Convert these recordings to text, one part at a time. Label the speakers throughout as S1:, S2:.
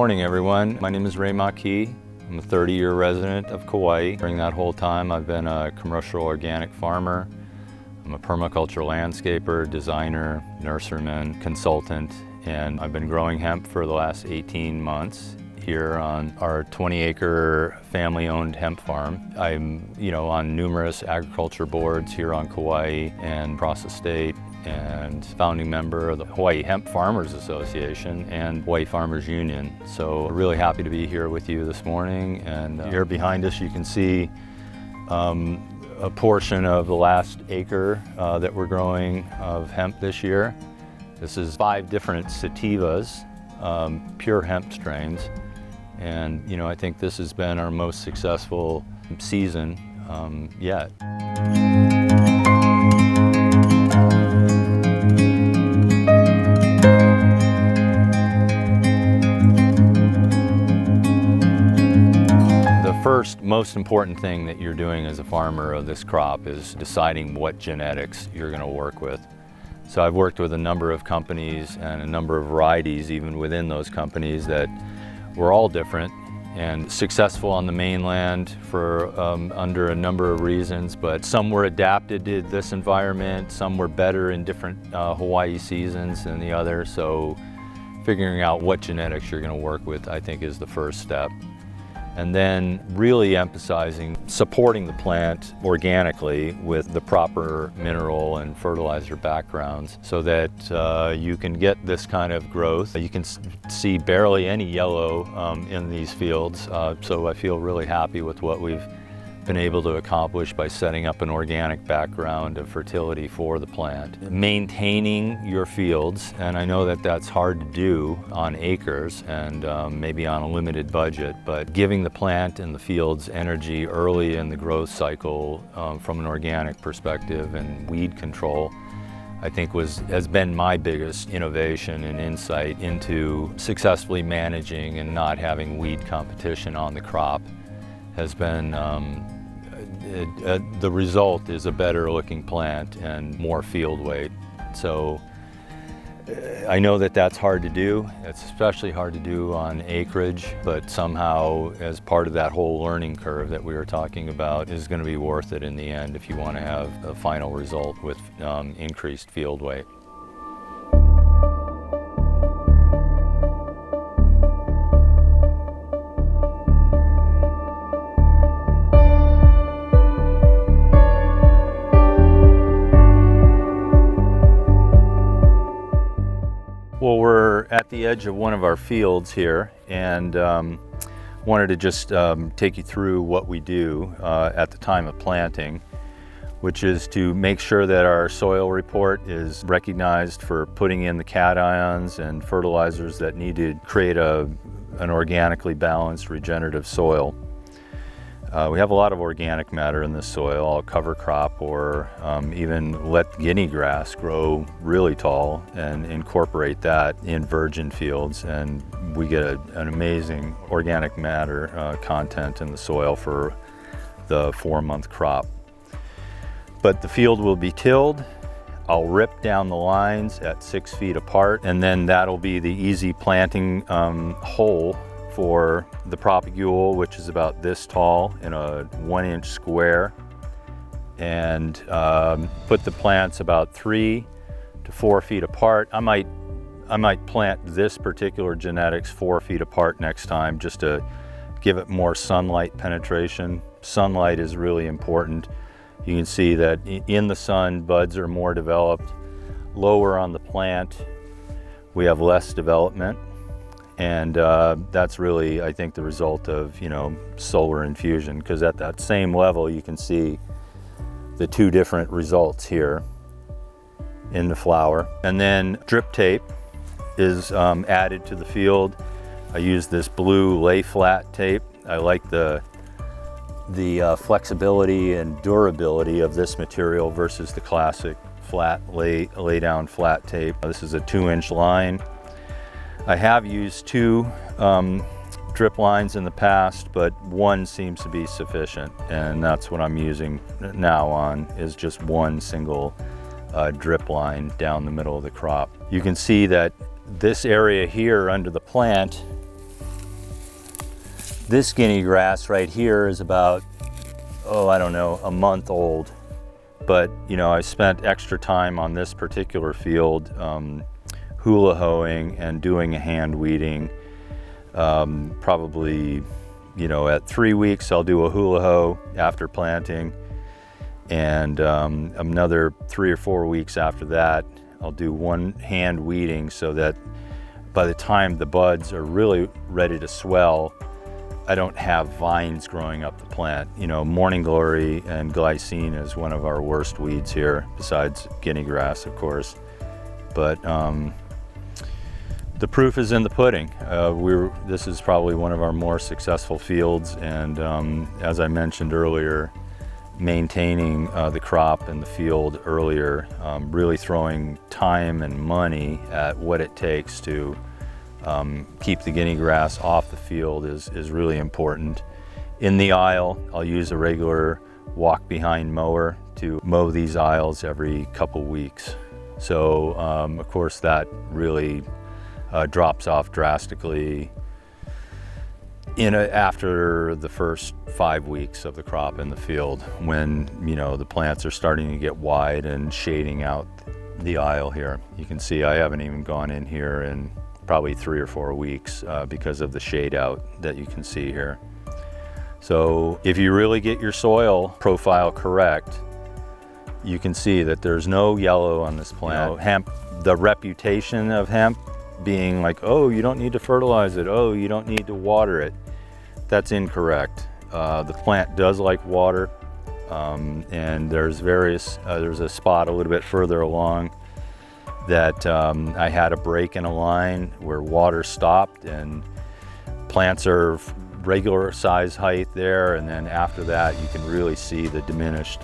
S1: morning, everyone. My name is Maki. I'm a 30-year resident of Kauai. During that whole time, I've been a commercial organic farmer. I'm a permaculture landscaper, designer, nurseryman, consultant, and I've been growing hemp for the last 18 months here on our 20-acre family-owned hemp farm. I'm, on numerous agriculture boards here on Kauai and across the state, and founding member of the Hawaii Hemp Farmers Association and Hawaii Farmers Union. So really happy to be here with you this morning. And here behind us you can see a portion of the last acre that we're growing of hemp this year. This is 5 different sativas, pure hemp strains. And I think this has been our most successful season yet. The first most important thing that you're doing as a farmer of this crop is deciding what genetics you're going to work with. So I've worked with a number of companies and a number of varieties even within those companies that were all different and successful on the mainland for under a number of reasons, but some were adapted to this environment, some were better in different Hawaii seasons than the other. So figuring out what genetics you're going to work with, I think, is the first step. And then really emphasizing supporting the plant organically with the proper mineral and fertilizer backgrounds so that you can get this kind of growth. You can see barely any yellow in these fields, so I feel really happy with what we've been able to accomplish by setting up an organic background of fertility for the plant. Maintaining your fields, and I know that that's hard to do on acres and maybe on a limited budget, but giving the plant and the fields energy early in the growth cycle from an organic perspective and weed control, I think has been my biggest innovation and insight into successfully managing and not having weed competition on the crop. Has been the result is a better looking plant and more field weight. So I know that that's hard to do. It's especially hard to do on acreage, but somehow as part of that whole learning curve that we were talking about is going to be worth it in the end if you want to have a final result with increased field weight. Well, we're at the edge of one of our fields here, and wanted to just take you through what we do at the time of planting, which is to make sure that our soil report is recognized for putting in the cations and fertilizers that need to create an organically balanced regenerative soil. We have a lot of organic matter in this soil. I'll cover crop or even let guinea grass grow really tall and incorporate that in virgin fields, and we get an amazing organic matter content in the soil for the 4-month crop. But the field will be tilled. I'll rip down the lines at 6 feet apart, and then that'll be the easy planting hole for the propagule, which is about this tall in a 1-inch square, and put the plants about 3 to 4 feet apart. I might plant this particular genetics 4 feet apart next time just to give it more sunlight penetration. Sunlight is really important. You can see that in the sun, buds are more developed. Lower on the plant, we have less development. And that's really, I think, the result of, solar infusion, because at that same level, you can see the 2 different results here in the flower. And then drip tape is added to the field. I use this blue lay flat tape. I like the flexibility and durability of this material versus the classic flat lay down flat tape. This is a 2-inch line. I have used 2 drip lines in the past, but 1 seems to be sufficient, and that's what I'm using now on, is just 1 single drip line down the middle of the crop. You can see that this area here under the plant This guinea grass right here is about, oh, I don't know, a month old. But, you know, I spent extra time on this particular field hula hoeing and doing a hand weeding. Probably, you know, at 3 weeks I'll do a hula hoe after planting, and another 3 or 4 weeks after that I'll do one hand weeding, so that by the time the buds are really ready to swell, I don't have vines growing up the plant. You know, morning glory and glycine is one of our worst weeds here, besides guinea grass, of course. But the proof is in the pudding. This is probably one of our more successful fields, and as I mentioned earlier, maintaining the crop in the field earlier, really throwing time and money at what it takes to keep the guinea grass off the field is really important. In the aisle, I'll use a regular walk-behind mower to mow these aisles every couple weeks. So, of course, that really drops off drastically after the first 5 weeks of the crop in the field, when, you know, the plants are starting to get wide and shading out the aisle here. You can see I haven't even gone in here in probably 3 or 4 weeks because of the shade out that you can see here. So if you really get your soil profile correct, you can see that there's no yellow on this plant. You know, hemp, the reputation of hemp being like, oh, you don't need to fertilize it, oh, you don't need to water it. That's incorrect. The plant does like water, and there's a spot a little bit further along that I had a break in a line where water stopped, and plants are regular size height there, and then after that you can really see the diminished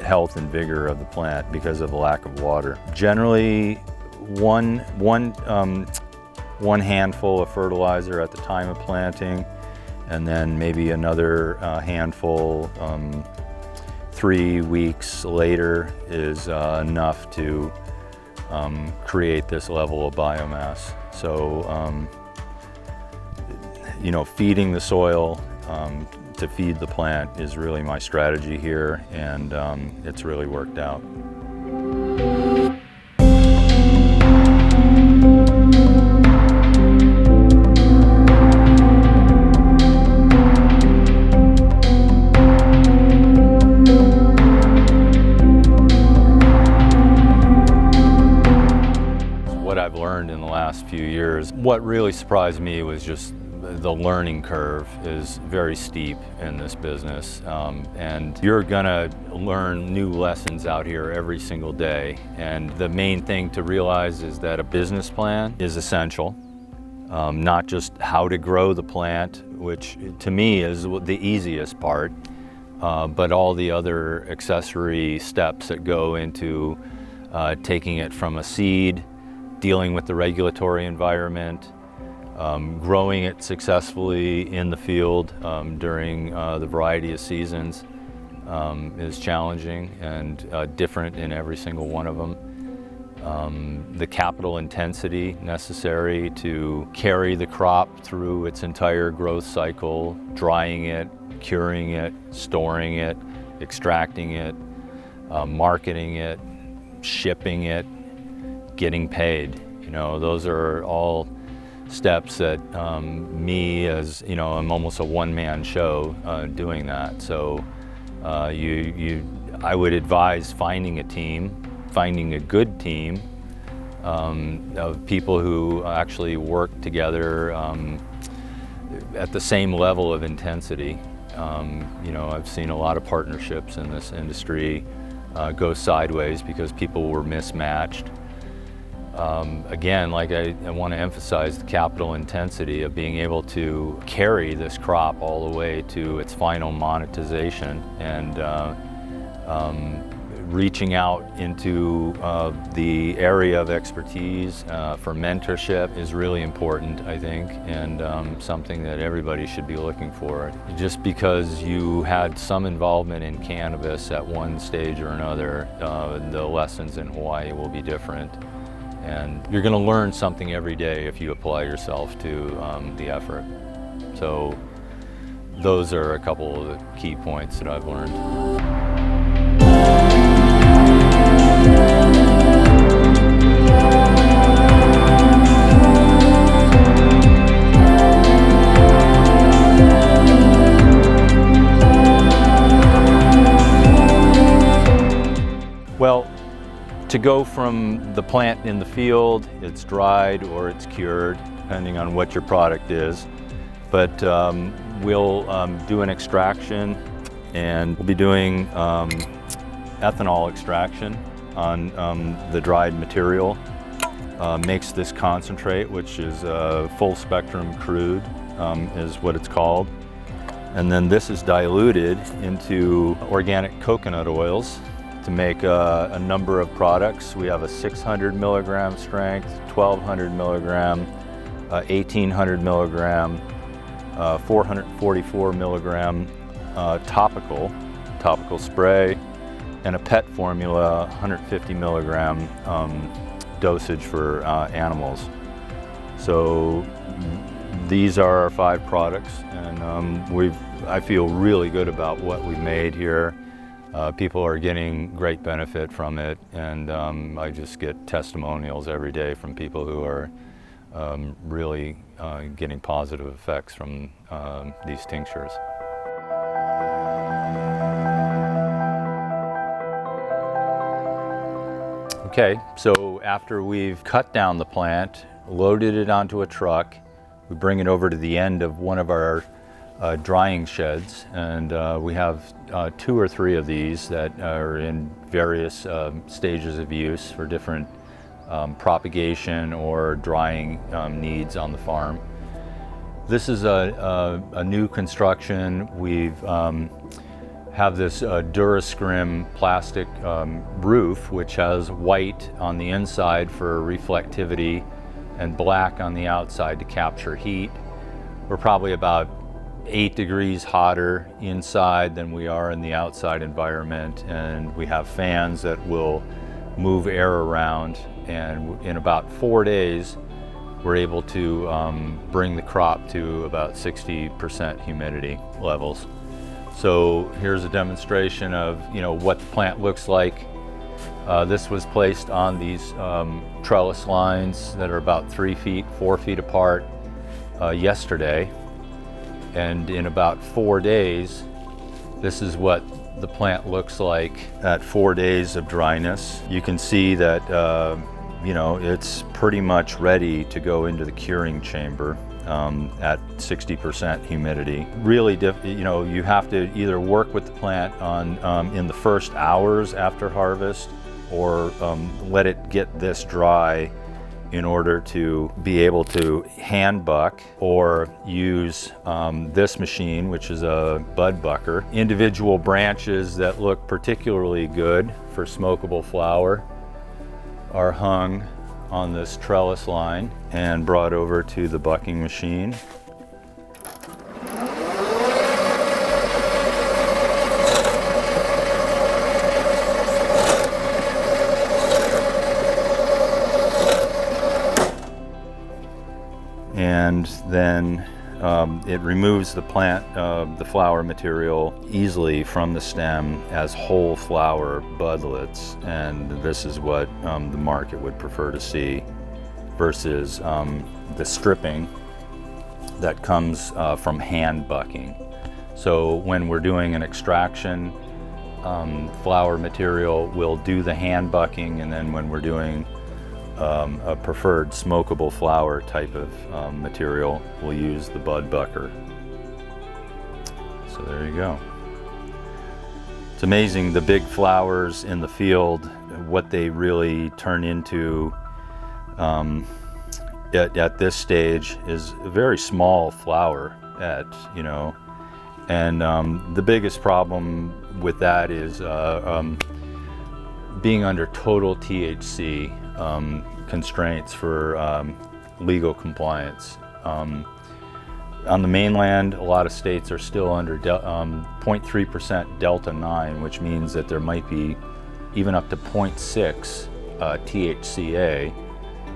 S1: health and vigor of the plant because of the lack of water. Generally, one handful of fertilizer at the time of planting, and then maybe another handful 3 weeks later is enough to create this level of biomass. So, you know, feeding the soil to feed the plant is really my strategy here, and it's really worked out. I've learned in the last few years. What really surprised me was just the learning curve is very steep in this business, and you're gonna learn new lessons out here every single day. And the main thing to realize is that a business plan is essential, not just how to grow the plant, which to me is the easiest part, but all the other accessory steps that go into taking it from a seed, dealing with the regulatory environment, growing it successfully in the field during the variety of seasons is challenging and different in every single one of them. The capital intensity necessary to carry the crop through its entire growth cycle, drying it, curing it, storing it, extracting it, marketing it, shipping it, getting paid. You know, those are all steps that me, as you know, I'm almost a one-man show doing that. So I would advise finding a team, finding a good team of people who actually work together at the same level of intensity. You know, I've seen a lot of partnerships in this industry go sideways because people were mismatched. Again, like I want to emphasize the capital intensity of being able to carry this crop all the way to its final monetization, and reaching out into the area of expertise for mentorship is really important, I think, and something that everybody should be looking for. Just because you had some involvement in cannabis at one stage or another, the lessons in Hawaii will be different. And you're going to learn something every day if you apply yourself to the effort. So those are a couple of the key points that I've learned. Well, to go from the plant in the field, it's dried or it's cured, depending on what your product is. But we'll do an extraction, and we'll be doing ethanol extraction on the dried material. Makes this concentrate, which is full spectrum crude, is what it's called. And then this is diluted into organic coconut oils to make a number of products. We have a 600 milligram strength, 1200 milligram, 1800 milligram, 444 milligram topical spray, and a pet formula 150 milligram dosage for animals. So these are our 5 products, and I feel really good about what we've made here. People are getting great benefit from it, and I just get testimonials every day from people who are really getting positive effects from these tinctures. Okay, so after we've cut down the plant, loaded it onto a truck, we bring it over to the end of one of our drying sheds, and we have 2 or 3 of these that are in various stages of use for different propagation or drying needs on the farm. This is a new construction. We've have this Durascrim plastic roof, which has white on the inside for reflectivity and black on the outside to capture heat. We're probably about 8 degrees hotter inside than we are in the outside environment, and we have fans that will move air around, and in about 4 days we're able to bring the crop to about 60% humidity levels. So here's a demonstration of what the plant looks like. This was placed on these trellis lines that are about 3 feet, 4 feet apart yesterday. And in about 4 days, this is what the plant looks like at 4 days of dryness. You can see that it's pretty much ready to go into the curing chamber at 60% humidity. Really, you have to either work with the plant on in the first hours after harvest, or let it get this dry in order to be able to hand buck, or use this machine, which is a bud bucker. Individual branches that look particularly good for smokable flower are hung on this trellis line and brought over to the bucking machine. And then it removes the the flower material easily from the stem as whole flower budlets, and this is what the market would prefer to see, versus the stripping that comes from hand bucking. So when we're doing an extraction flower material, we'll do the hand bucking, and then when we're doing a preferred smokable flower type of material, we'll use the bud bucker. So there you go. It's amazing the big flowers in the field, what they really turn into at this stage is a very small flower and the biggest problem with that is being under total THC constraints for legal compliance. On the mainland, a lot of states are still under 0.3% Delta 9, which means that there might be even up to 0.6 THCA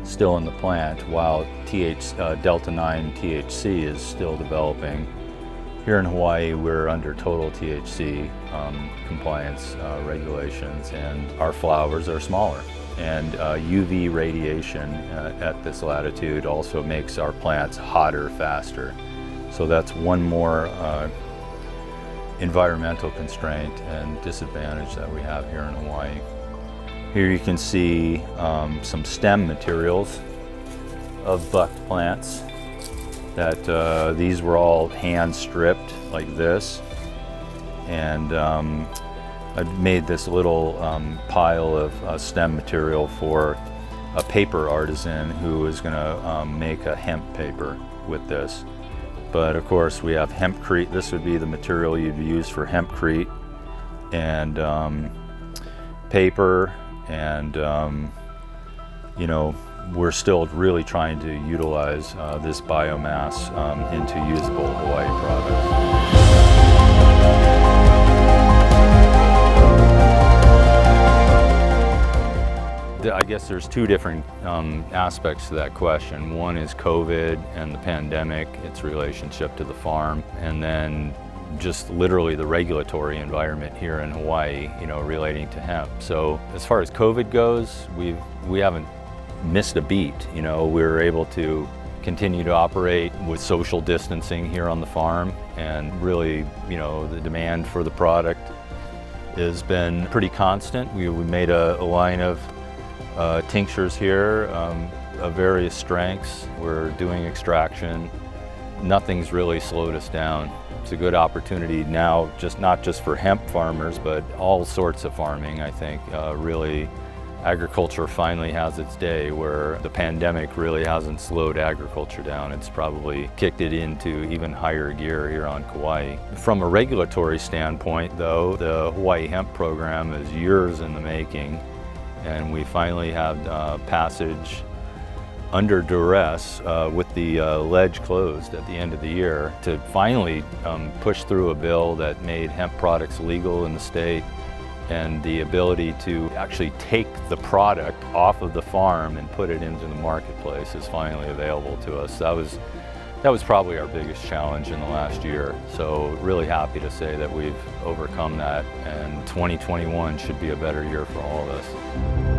S1: still in the plant, while Delta 9 THC is still developing. Here in Hawaii, we're under total THC compliance regulations, and our flowers are smaller. And UV radiation at this latitude also makes our plants hotter faster. So that's one more environmental constraint and disadvantage that we have here in Hawaii. Here you can see some stem materials of buck plants that these were all hand stripped like this, and I made this little pile of stem material for a paper artisan who is going to make a hemp paper with this. But of course we have hempcrete. This would be the material you'd use for hempcrete, and paper, and you know, we're still really trying to utilize this biomass into usable Hawaii products. I guess there's two different aspects to that question. One is COVID and the pandemic, its relationship to the farm, and then just literally the regulatory environment here in Hawaii, you know, relating to hemp. So as far as COVID goes, we haven't missed a beat. You know, we were able to continue to operate with social distancing here on the farm, and really, you know, the demand for the product has been pretty constant. We made a line of tinctures here of various strengths. We're doing extraction. Nothing's really slowed us down. It's a good opportunity now, not just for hemp farmers, but all sorts of farming. I think really agriculture finally has its day, where the pandemic really hasn't slowed agriculture down. It's probably kicked it into even higher gear here on Kauai. From a regulatory standpoint, though, the Hawaii Hemp Program is years in the making, and we finally had passage under duress with the ledge closed at the end of the year to finally push through a bill that made hemp products legal in the state, and the ability to actually take the product off of the farm and put it into the marketplace is finally available to us. That was probably our biggest challenge in the last year. So really happy to say that we've overcome that, and 2021 should be a better year for all of us.